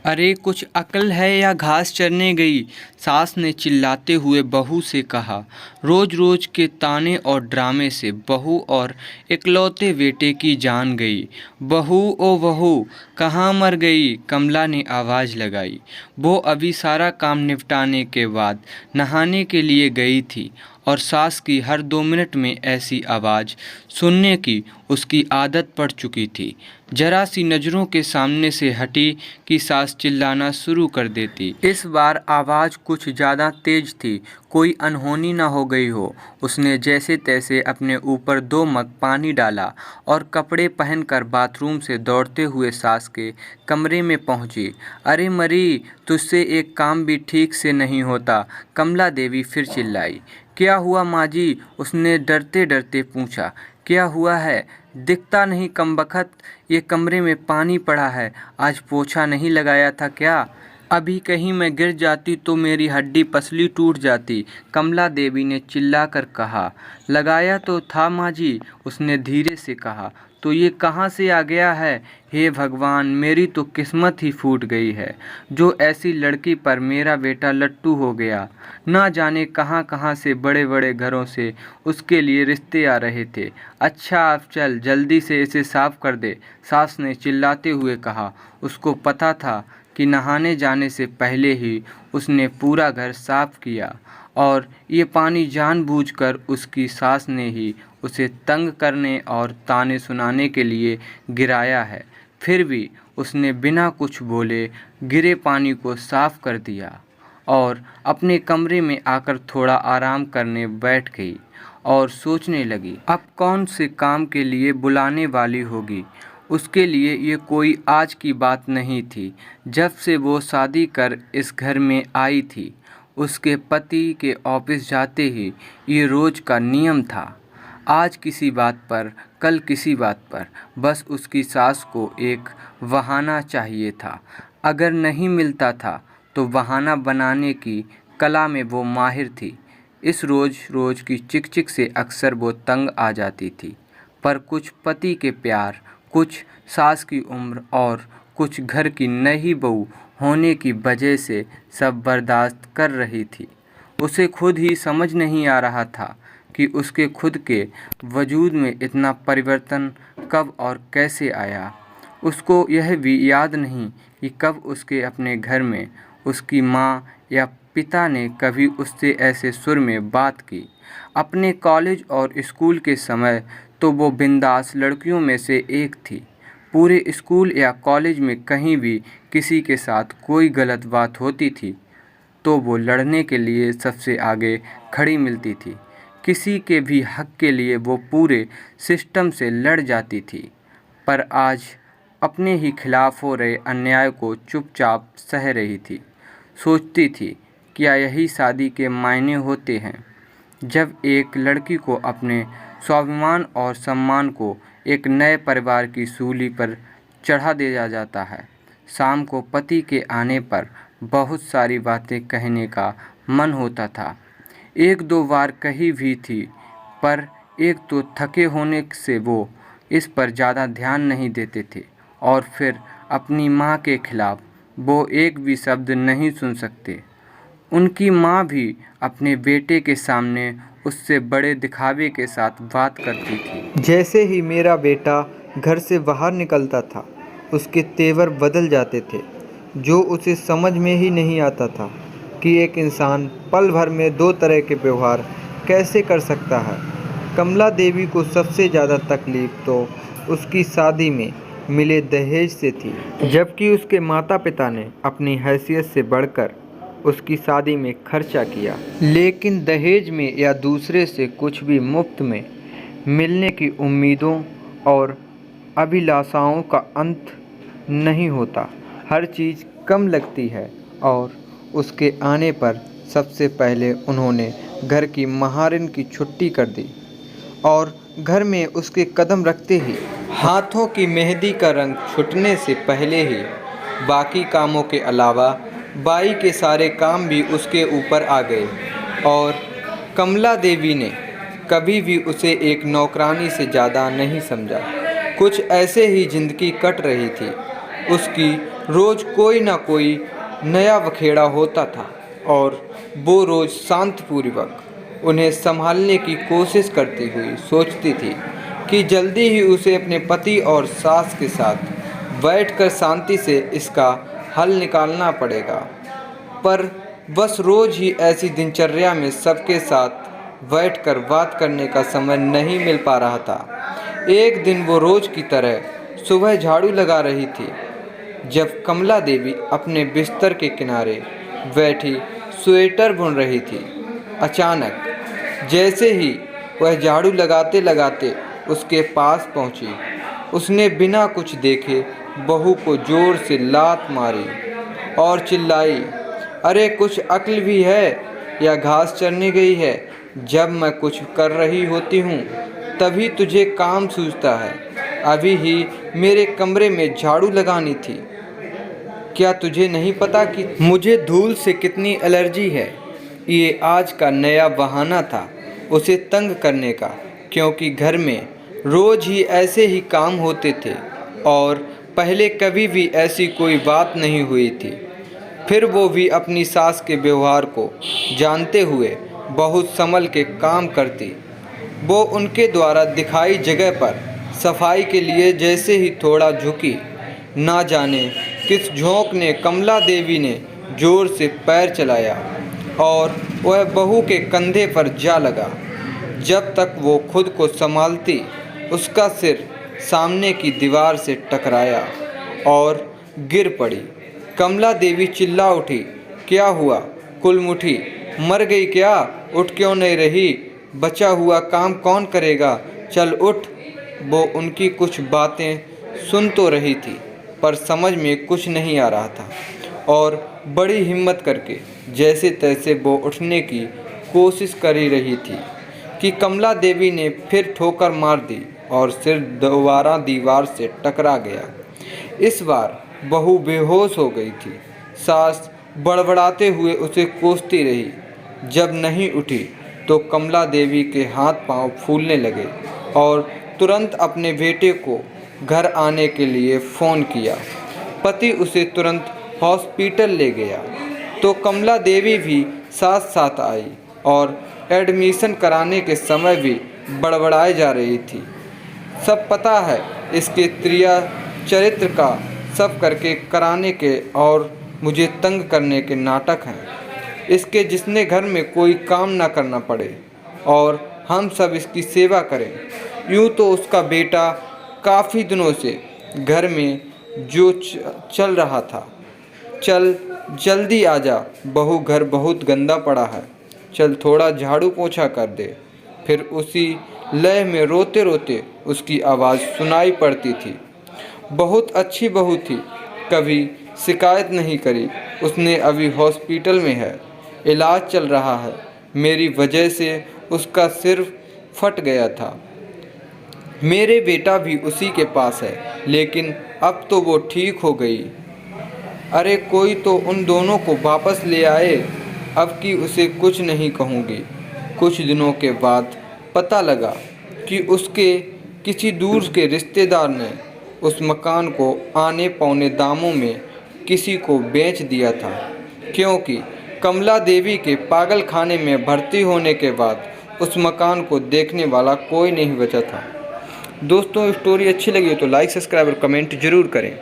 अरे कुछ अक्ल है या घास चरने गई। सास ने चिल्लाते हुए बहू से कहा। रोज रोज के ताने और ड्रामे से बहू और इकलौते बेटे की जान गई। बहू ओ बहू, कहाँ मर गई? कमला ने आवाज़ लगाई। वो अभी सारा काम निपटाने के बाद नहाने के लिए गई थी और सास की हर 2 मिनट में ऐसी आवाज़ सुनने की उसकी आदत पड़ चुकी थी। जरा सी नज़रों के सामने से हटी कि सास चिल्लाना शुरू कर देती। इस बार आवाज़ कुछ ज़्यादा तेज थी, कोई अनहोनी न हो गई हो। उसने जैसे तैसे अपने ऊपर 2 मग पानी डाला और कपड़े पहनकर बाथरूम से दौड़ते हुए सास के कमरे में पहुंची। अरे मरी, तुझसे एक काम भी ठीक से नहीं होता, कमला देवी फिर चिल्लाई। क्या हुआ माँ जी? उसने डरते डरते पूछा। क्या हुआ है? दिखता नहीं कमबख्त, ये कमरे में पानी पड़ा है। आज पोछा नहीं लगाया था क्या? अभी कहीं मैं गिर जाती तो मेरी हड्डी पसली टूट जाती, कमला देवी ने चिल्लाकर कहा। लगाया तो था माँ जी, उसने धीरे से कहा। तो ये कहाँ से आ गया है? हे भगवान, मेरी तो किस्मत ही फूट गई है, जो ऐसी लड़की पर मेरा बेटा लट्टू हो गया। ना जाने कहाँ कहाँ से बड़े बड़े घरों से उसके लिए रिश्ते आ रहे थे। अच्छा अब चल, जल्दी से इसे साफ कर दे, सास ने चिल्लाते हुए कहा। उसको पता था कि नहाने जाने से पहले ही उसने पूरा घर साफ किया और ये पानी जानबूझकर उसकी सास ने ही उसे तंग करने और ताने सुनाने के लिए गिराया है। फिर भी उसने बिना कुछ बोले गिरे पानी को साफ कर दिया और अपने कमरे में आकर थोड़ा आराम करने बैठ गई और सोचने लगी, अब कौन से काम के लिए बुलाने वाली होगी। उसके लिए ये कोई आज की बात नहीं थी। जब से वो शादी कर इस घर में आई थी, उसके पति के ऑफिस जाते ही ये रोज़ का नियम था। आज किसी बात पर, कल किसी बात पर, बस उसकी सास को एक बहाना चाहिए था। अगर नहीं मिलता था तो बहाना बनाने की कला में वो माहिर थी। इस रोज़ रोज़ की चिक चिक से अक्सर वो तंग आ जाती थी, पर कुछ पति के प्यार, कुछ सास की उम्र और कुछ घर की नई बहू होने की वजह से सब बर्दाश्त कर रही थी। उसे खुद ही समझ नहीं आ रहा था कि उसके खुद के वजूद में इतना परिवर्तन कब और कैसे आया। उसको यह भी याद नहीं कि कब उसके अपने घर में उसकी माँ या पिता ने कभी उससे ऐसे सुर में बात की। अपने कॉलेज और स्कूल के समय तो वो बिंदास लड़कियों में से एक थी। पूरे स्कूल या कॉलेज में कहीं भी किसी के साथ कोई गलत बात होती थी तो वो लड़ने के लिए सबसे आगे खड़ी मिलती थी। किसी के भी हक के लिए वो पूरे सिस्टम से लड़ जाती थी। पर आज अपने ही खिलाफ हो रहे अन्याय को चुपचाप सह रही थी। सोचती थी, क्या यही शादी के मायने होते हैं, जब एक लड़की को अपने स्वाभिमान और सम्मान को एक नए परिवार की सूली पर चढ़ा दिया जाता है। शाम को पति के आने पर बहुत सारी बातें कहने का मन होता था। एक दो बार कही भी थी, पर एक तो थके होने से वो इस पर ज़्यादा ध्यान नहीं देते थे और फिर अपनी माँ के खिलाफ वो एक भी शब्द नहीं सुन सकते। उनकी माँ भी अपने बेटे के सामने उससे बड़े दिखावे के साथ बात करती थी। जैसे ही मेरा बेटा घर से बाहर निकलता था, उसके तेवर बदल जाते थे, जो उसे समझ में ही नहीं आता था कि एक इंसान पल भर में 2 तरह के व्यवहार कैसे कर सकता है। कमला देवी को सबसे ज़्यादा तकलीफ़ तो उसकी शादी में मिले दहेज से थी, जबकि उसके माता पिता ने अपनी हैसियत से बढ़कर उसकी शादी में खर्चा किया। लेकिन दहेज में या दूसरे से कुछ भी मुफ्त में मिलने की उम्मीदों और अभिलाषाओं का अंत नहीं होता। हर चीज़ कम लगती है और उसके आने पर सबसे पहले उन्होंने घर की महारिन की छुट्टी कर दी और घर में उसके कदम रखते ही हाथों की मेहंदी का रंग छूटने से पहले ही बाकी कामों के अलावा बाई के सारे काम भी उसके ऊपर आ गए और कमला देवी ने कभी भी उसे एक नौकरानी से ज़्यादा नहीं समझा। कुछ ऐसे ही ज़िंदगी कट रही थी। उसकी रोज़ कोई ना कोई नया बखेड़ा होता था और वो रोज़ शांतिपूर्वक उन्हें संभालने की कोशिश करती हुई सोचती थी कि जल्दी ही उसे अपने पति और सास के साथ बैठकर शांति से इसका हल निकालना पड़ेगा। पर बस रोज़ ही ऐसी दिनचर्या में सबके साथ बैठकर बात करने का समय नहीं मिल पा रहा था। एक दिन वो रोज़ की तरह सुबह झाड़ू लगा रही थी जब कमला देवी अपने बिस्तर के किनारे बैठी स्वेटर बुन रही थी। अचानक जैसे ही वह झाड़ू लगाते लगाते उसके पास पहुंची, उसने बिना कुछ देखे बहू को जोर से लात मारी और चिल्लाई, अरे कुछ अक्ल भी है या घास चरने गई है? जब मैं कुछ कर रही होती हूँ तभी तुझे काम सूझता है। अभी ही मेरे कमरे में झाड़ू लगानी थी। क्या तुझे नहीं पता कि मुझे धूल से कितनी एलर्जी है? ये आज का नया बहाना था उसे तंग करने का, क्योंकि घर में रोज़ ही ऐसे ही काम होते थे और पहले कभी भी ऐसी कोई बात नहीं हुई थी। फिर वो भी अपनी सास के व्यवहार को जानते हुए बहुत संभल के काम करती। वो उनके द्वारा दिखाई जगह पर सफाई के लिए जैसे ही थोड़ा झुकी, ना जाने किस झोंक ने कमला देवी ने जोर से पैर चलाया और वह बहू के कंधे पर जा लगा। जब तक वो खुद को संभालती, उसका सिर सामने की दीवार से टकराया और गिर पड़ी। कमला देवी चिल्ला उठी, क्या हुआ कुलमुठी, मर गई क्या? उठ क्यों नहीं रही? बचा हुआ काम कौन करेगा? चल उठ। वो उनकी कुछ बातें सुन तो रही थी पर समझ में कुछ नहीं आ रहा था और बड़ी हिम्मत करके जैसे तैसे वो उठने की कोशिश कर ही रही थी कि कमला देवी ने फिर ठोकर मार दी और सिर दोबारा दीवार से टकरा गया। इस बार बहू बेहोश हो गई थी। सास बड़बड़ाते हुए उसे कोसती रही। जब नहीं उठी तो कमला देवी के हाथ पांव फूलने लगे और तुरंत अपने बेटे को घर आने के लिए फ़ोन किया। पति उसे तुरंत हॉस्पिटल ले गया तो कमला देवी भी साथ साथ आई और एडमिशन कराने के समय भी बड़बड़ाए जा रही थी। सब पता है इसके क्रिया चरित्र का, सब करके कराने के और मुझे तंग करने के नाटक हैं इसके, जिसने घर में कोई काम ना करना पड़े और हम सब इसकी सेवा करें। यूँ तो उसका बेटा काफ़ी दिनों से घर में जो चल रहा था। चल जल्दी आजा बहू, घर बहुत गंदा पड़ा है, चल थोड़ा झाड़ू पोछा कर दे। फिर उसी लय में रोते रोते उसकी आवाज़ सुनाई पड़ती थी। बहुत अच्छी बहू थी, कभी शिकायत नहीं करी। उसने अभी हॉस्पिटल में है, इलाज चल रहा है। मेरी वजह से उसका सिर फट गया था। मेरे बेटा भी उसी के पास है, लेकिन अब तो वो ठीक हो गई। अरे कोई तो उन दोनों को वापस ले आए, अब की उसे कुछ नहीं कहूँगी। कुछ दिनों के बाद पता लगा कि उसके किसी दूर के रिश्तेदार ने उस मकान को आने पौने दामों में किसी को बेच दिया था, क्योंकि कमला देवी के पागल खाने में भर्ती होने के बाद उस मकान को देखने वाला कोई नहीं बचा था। दोस्तों, स्टोरी अच्छी लगी हो तो लाइक, सब्सक्राइब और कमेंट ज़रूर करें।